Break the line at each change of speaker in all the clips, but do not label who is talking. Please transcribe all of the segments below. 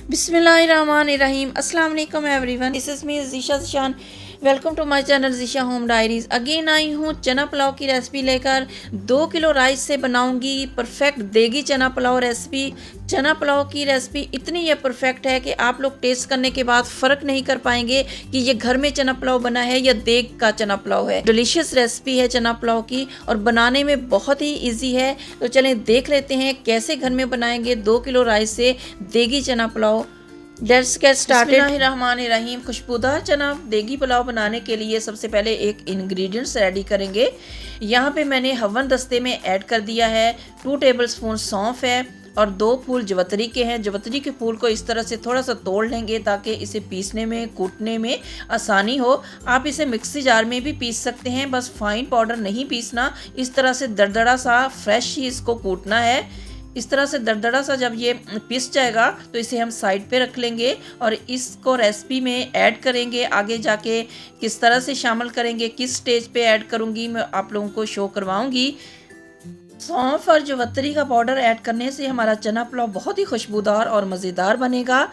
बिस्मिल्लाहिर्रहमानिर्रहीम। अस्सलाम वालेकुम everyone, this is me Zeesha Zeeshan. Welcome to my channel Zeesha home diaries. Again I हूँ चना पुलाव की रेसिपी लेकर। 2 किलो राइस से बनाऊंगी परफेक्ट देगी चना पुलाव रेसिपी। चना पुलाव की रेसिपी इतनी ये परफेक्ट है कि आप लोग टेस्ट करने के बाद फ़र्क नहीं कर पाएंगे कि ये घर में चना पुलाव बना है या देग का चना पुलाव है। डिलीशियस रेसिपी है चना पुलाव की और बनाने में बहुत ही ईजी है। तो चलें देख लेते हैं कैसे घर में बनाएंगे 2 किलो राइस से देगी चना पुलाव। Let's get started. बिस्मिल्लाहिर्रहमानिर्रहीम। खुशबूदार चना देगी पुलाव बनाने के लिए सबसे पहले एक इंग्रेडिएंट्स रेडी करेंगे। यहाँ पे मैंने हवन दस्ते में ऐड कर दिया है 2 टेबलस्पून सौंफ है और 2 फूल जवतरी के हैं। जवतरी के फूल को इस तरह से थोड़ा सा तोड़ लेंगे ताकि इसे पीसने में कूटने में आसानी हो। आप इसे मिक्सी जार में भी पीस सकते हैं, बस फाइन पाउडर नहीं पीसना। इस तरह से दरदरा सा फ्रेश ही इसको कूटना है। इस तरह से दरदरा सा जब ये पिस जाएगा तो इसे हम साइड पे रख लेंगे और इसको रेसिपी में ऐड करेंगे। आगे जाके किस तरह से शामिल करेंगे, किस स्टेज पे ऐड करूँगी, मैं आप लोगों को शो करवाऊँगी। सौंफ और जवतरी का पाउडर ऐड करने से हमारा चना पुलाव बहुत ही खुशबूदार और मज़ेदार बनेगा।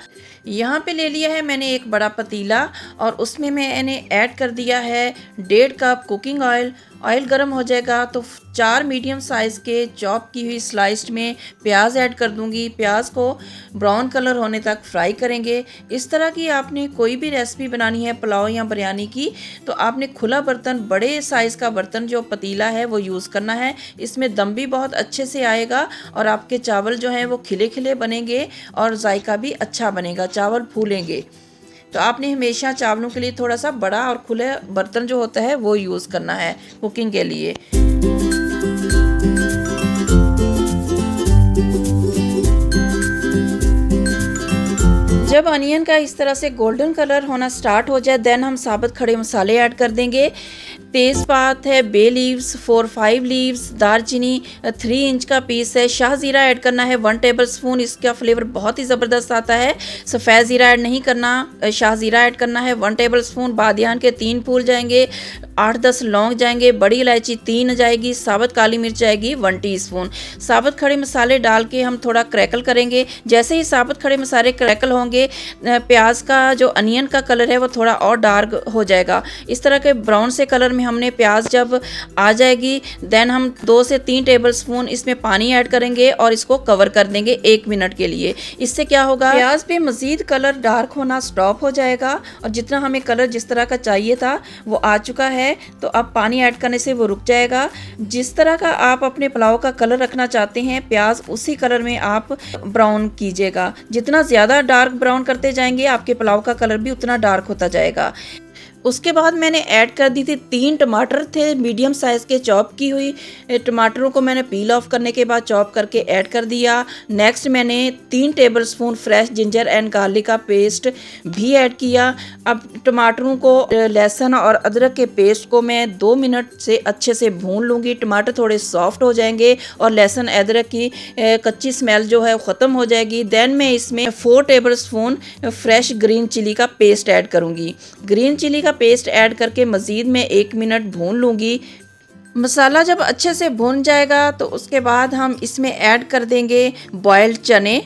यहाँ पे ले लिया है मैंने एक बड़ा पतीला और उसमें मैंने ऐड कर दिया है 1.5 कप कुकिंग ऑयल। ऑयल गर्म हो जाएगा तो 4 मीडियम साइज़ के चॉप की हुई स्लाइस्ड में प्याज ऐड कर दूंगी। प्याज को ब्राउन कलर होने तक फ्राई करेंगे। इस तरह की आपने कोई भी रेसिपी बनानी है पुलाव या बिरयानी की तो आपने खुला बर्तन, बड़े साइज़ का बर्तन जो पतीला है वो यूज़ करना है। इसमें दम भी बहुत अच्छे से आएगा और आपके चावल जो हैं वो खिले खिले बनेंगे और जायका भी अच्छा बनेगा, चावल फूलेंगे। तो आपने हमेशा चावलों के लिए थोड़ा सा बड़ा और खुले बर्तन जो होता है वो यूज़ करना है कुकिंग के लिए। जब अनियन का इस तरह से गोल्डन कलर होना स्टार्ट हो जाए देन हम साबुत खड़े मसाले ऐड कर देंगे। तेज़पात है, बे लीव्स 4-5 लीव्स, दालचीनी 3 इंच का पीस है। शाह ज़ीरा ऐड करना है 1 टेबलस्पून, इसका फ्लेवर बहुत ही ज़बरदस्त आता है। सफ़ेद ज़ीरा ऐड नहीं करना, शाह ज़ीरा ऐड करना है 1 टेबलस्पून। बादियान के 3 फूल जाएंगे, 8-10 लौंग जाएंगे, बड़ी इलायची 3 जाएगी, साबुत काली मिर्च जाएगी 1 टीस्पून। साबुत खड़े मसाले डाल के हम थोड़ा क्रैकल करेंगे। जैसे ही साबुत खड़े मसाले क्रैकल होंगे प्याज का जो अनियन का कलर है वो थोड़ा और डार्क हो जाएगा। इस तरह के ब्राउन से कलर में हमने प्याज जब आ जाएगी देन हम 2 से 3 टेबलस्पून इसमें पानी ऐड करेंगे और इसको कवर कर देंगे 1 मिनट के लिए। इससे क्या होगा, प्याज पे मज़ीद कलर डार्क होना स्टॉप हो जाएगा और जितना हमें कलर जिस तरह का चाहिए था वो आ चुका है। तो अब पानी ऐड करने से वो रुक जाएगा। जिस तरह का आप अपने पुलाव का कलर रखना चाहते हैं प्याज उसी कलर में आप ब्राउन कीजिएगा। जितना ज़्यादा डार्क ब्राउन करते जाएंगे आपके पुलाव का कलर भी उतना डार्क होता जाएगा। उसके बाद मैंने ऐड कर दी थी 3 टमाटर थे मीडियम साइज़ के, चॉप की हुई टमाटरों को मैंने पील ऑफ करने के बाद चॉप करके ऐड कर दिया। नेक्स्ट मैंने 3 tablespoon fresh ginger and garlic का पेस्ट भी ऐड किया। अब टमाटरों को, लहसुन और अदरक के पेस्ट को मैं 2 मिनट से अच्छे से भून लूँगी। टमाटर थोड़े सॉफ्ट हो जाएंगे और लहसुन अदरक की कच्ची स्मेल जो है ख़त्म हो जाएगी। देन मैं इसमें 4 टेबलस्पून फ्रेश ग्रीन चिली का पेस्ट ऐड करूँगी। ग्रीन चिली का पेस्ट ऐड करके मज़ीद मैं 1 मिनट भून लूँगी। मसाला जब अच्छे से भून जाएगा तो उसके बाद हम इसमें ऐड कर देंगे बॉयल्ड चने।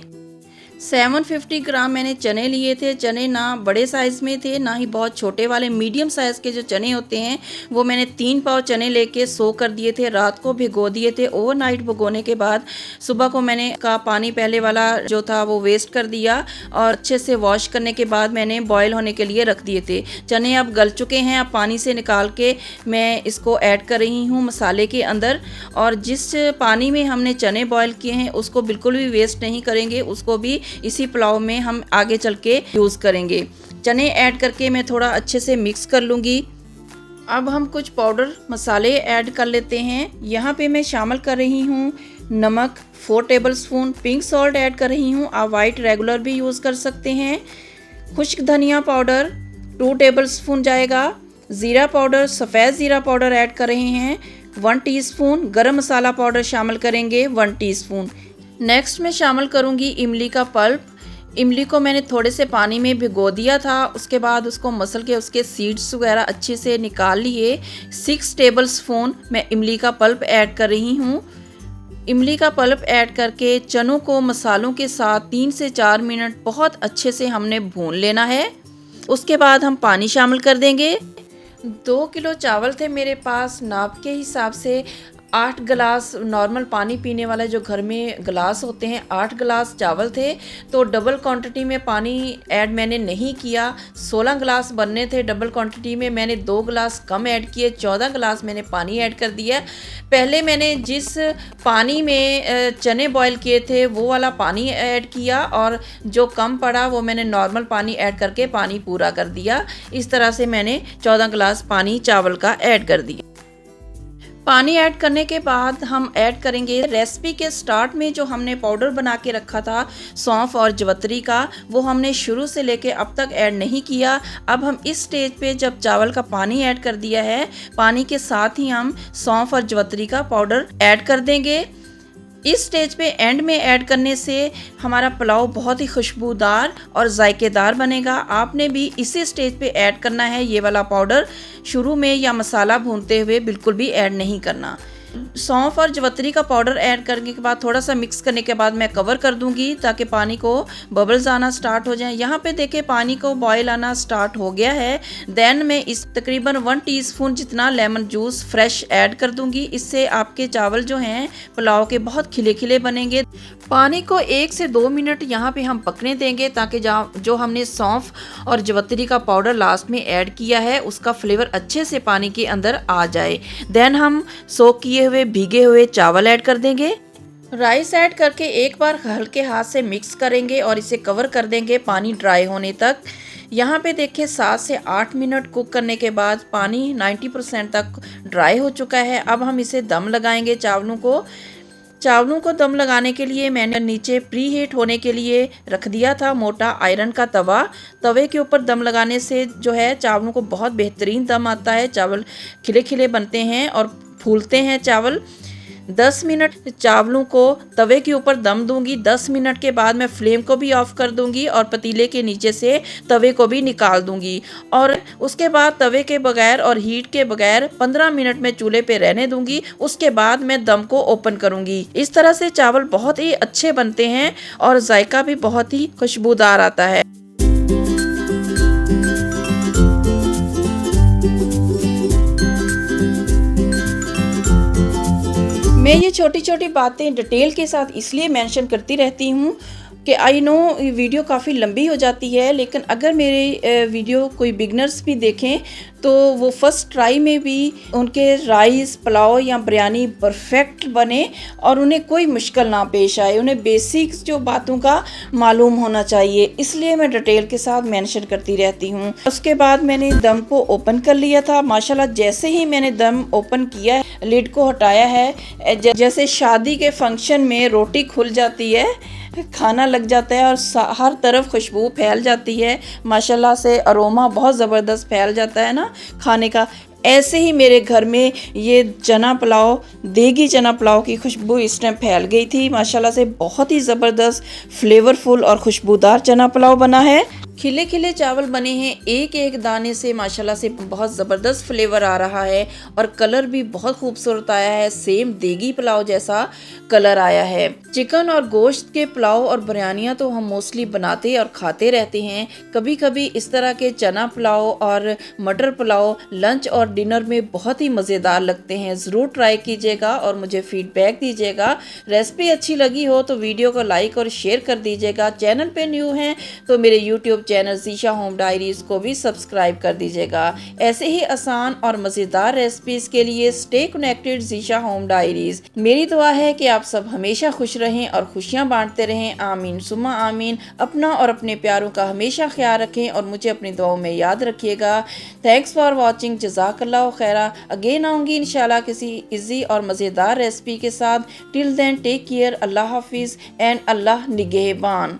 750 ग्राम मैंने चने लिए थे। चने ना बड़े साइज़ में थे ना ही बहुत छोटे वाले, मीडियम साइज़ के जो चने होते हैं वो मैंने 3 पाव चने लेके सो कर दिए थे, रात को भिगो दिए थे। ओवरनाइट भिगोने के बाद सुबह को मैंने का पानी पहले वाला जो था वो वेस्ट कर दिया और अच्छे से वॉश करने के बाद मैंने बॉयल होने के लिए रख दिए थे। चने अब गल चुके हैं। अब पानी से निकाल के मैं इसको ऐड कर रही हूँ मसाले के अंदर और जिस पानी में हमने चने बॉयल किए हैं उसको बिल्कुल भी वेस्ट नहीं करेंगे, उसको भी इसी पुलाव में हम आगे चल के यूज़ करेंगे। चने ऐड करके मैं थोड़ा अच्छे से मिक्स कर लूँगी। अब हम कुछ पाउडर मसाले ऐड कर लेते हैं। यहाँ पे मैं शामिल कर रही हूँ नमक 4 टेबलस्पून, पिंक सॉल्ट ऐड कर रही हूँ, आप वाइट रेगुलर भी यूज़ कर सकते हैं। खुश्क धनिया पाउडर 2 टेबलस्पून जाएगा। ज़ीरा पाउडर, सफ़ेद ज़ीरा पाउडर ऐड कर रहे हैं 1 टीस्पून। गरम मसाला पाउडर शामिल करेंगे 1 टीस्पून। नेक्स्ट मैं शामिल करूँगी इमली का पल्प। इमली को मैंने थोड़े से पानी में भिगो दिया था, उसके बाद उसको मसल के उसके सीड्स वगैरह अच्छे से निकाल लिए। 6 टेबलस्पून मैं इमली का पल्प ऐड कर रही हूँ। इमली का पल्प ऐड करके चनों को मसालों के साथ 3 से 4 मिनट बहुत अच्छे से हमने भून लेना है। उसके बाद हम पानी शामिल कर देंगे। 2 किलो चावल थे मेरे पास, नाप के हिसाब से 8 गिलास नॉर्मल पानी पीने वाले जो घर में गिलास होते हैं, 8 गिलास चावल थे। तो डबल क्वांटिटी में पानी ऐड मैंने नहीं किया। 16 गिलास बनने थे, डबल क्वांटिटी में मैंने 2 गिलास कम ऐड किए, 14 गिलास मैंने पानी ऐड कर दिया। पहले मैंने जिस पानी में चने बॉईल किए थे वो वाला पानी ऐड किया और जो कम पड़ा वो मैंने नॉर्मल पानी ऐड करके पानी पूरा कर दिया। इस तरह से मैंने 14 गिलास पानी चावल का ऐड कर दिया। पानी ऐड करने के बाद हम ऐड करेंगे रेसिपी के स्टार्ट में जो हमने पाउडर बना के रखा था सौंफ और जवतरी का, वो हमने शुरू से लेके अब तक ऐड नहीं किया। अब हम इस स्टेज पे जब चावल का पानी ऐड कर दिया है, पानी के साथ ही हम सौंफ और जवतरी का पाउडर ऐड कर देंगे। इस स्टेज पे एंड में ऐड करने से हमारा पुलाव बहुत ही खुशबूदार और जायकेदार बनेगा। आपने भी इसी स्टेज पे ऐड करना है ये वाला पाउडर, शुरू में या मसाला भूनते हुए बिल्कुल भी ऐड नहीं करना। सौंफ और जवतरी का पाउडर ऐड करने के बाद थोड़ा सा मिक्स करने के बाद मैं कवर कर दूंगी ताकि पानी को बबल्स आना स्टार्ट हो जाए। यहाँ पे देखें पानी को बॉयल आना स्टार्ट हो गया है। देन मैं इस तकरीबन 1 टीस्पून जितना लेमन जूस फ्रेश ऐड कर दूंगी। इससे आपके चावल जो हैं पुलाव के बहुत खिले खिले बनेंगे। पानी को 1 से 2 मिनट यहाँ पे हम पकने देंगे ताकि जो हमने सौंफ और जवतरी का पाउडर लास्ट में ऐड किया है उसका फ्लेवर अच्छे से पानी के अंदर आ जाए। देन हम सोक किए हुए भीगे हुए चावल ऐड कर देंगे। राइस ऐड करके एक बार हल्के हाथ से मिक्स करेंगे और इसे कवर कर देंगे पानी ड्राई होने तक। यहाँ पे देखिए 7 से 8 मिनट कुक करने के बाद पानी 90% तक ड्राई हो चुका है। अब हम इसे दम लगाएंगे चावलों को दम लगाने के लिए मैंने नीचे प्री हीट होने के लिए रख दिया था मोटा आयरन का तवा। तवे के ऊपर दम लगाने से जो है चावलों को बहुत बेहतरीन दम आता है, चावल खिले खिले बनते हैं और फूलते हैं चावल। 10 मिनट चावलों को तवे के ऊपर दम दूंगी। 10 मिनट के बाद मैं फ्लेम को भी ऑफ कर दूंगी और पतीले के नीचे से तवे को भी निकाल दूंगी और उसके बाद तवे के बगैर और हीट के बगैर 15 मिनट में चूल्हे पे रहने दूंगी। उसके बाद मैं दम को ओपन करूंगी। इस तरह से चावल बहुत ही अच्छे बनते हैं और जायका भी बहुत ही खुशबूदार आता है। मैं ये छोटी छोटी बातें डिटेल के साथ इसलिए मेंशन करती रहती हूँ कि आई नो वीडियो काफ़ी लंबी हो जाती है, लेकिन अगर मेरे वीडियो कोई बिगनर्स भी देखें तो वो फर्स्ट ट्राई में भी उनके राइस पुलाव या बिरयानी परफेक्ट बने और उन्हें कोई मुश्किल ना पेश आए। उन्हें बेसिक्स जो बातों का मालूम होना चाहिए, इसलिए मैं डिटेल के साथ मेंशन करती रहती हूँ। उसके बाद मैंने दम को ओपन कर लिया था। माशाल्लाह जैसे ही मैंने दम ओपन किया, लिड को हटाया है, जैसे शादी के फंक्शन में रोटी खुल जाती है, खाना लग जाता है और हर तरफ खुशबू फैल जाती है। माशाल्लाह से अरोमा बहुत ज़बरदस्त फैल जाता है ना खाने का। ऐसे ही मेरे घर में ये चना पुलाव, देगी चना पुलाव की खुशबू इस टाइम फैल गई थी। माशाल्लाह से बहुत ही ज़बरदस्त फ्लेवरफुल और खुशबूदार चना पुलाव बना है। खिले खिले चावल बने हैं, एक एक दाने से माशाल्लाह से बहुत ज़बरदस्त फ्लेवर आ रहा है और कलर भी बहुत खूबसूरत आया है, सेम देगी पुलाव जैसा कलर आया है। चिकन और गोश्त के पुलाव और बिरयानियाँ तो हम मोस्टली बनाते और खाते रहते हैं। कभी कभी इस तरह के चना पुलाव और मटर पुलाव लंच और डिनर में बहुत ही मज़ेदार लगते हैं। ज़रूर ट्राई कीजिएगा और मुझे फीडबैक दीजिएगा। रेसिपी अच्छी लगी हो तो वीडियो को लाइक और शेयर कर दीजिएगा। चैनल पे न्यू हैं तो मेरे YouTube channel Zeesha home diaries को भी सब्सक्राइब कर दीजिएगा। ऐसे ही आसान और मज़ेदार रेसिपीज़ के लिए स्टे कनेक्टेड ज़ीशा होम डायरीज़। मेरी दुआ है कि आप सब हमेशा खुश रहें और खुशियाँ बांटते रहें। आमीन सुम्मा आमीन। अपना और अपने प्यारों का हमेशा ख्याल रखें और मुझे अपनी दुआओं में याद रखिएगा। Thanks for watching. जज़ाकल्लाह खैरा। अगेन आऊँगी इंशाल्लाह किसी इजी और मज़ेदार रेसिपी के साथ। Till then take care. अल्लाह हाफिज़ एंड अल्लाह निगहबान।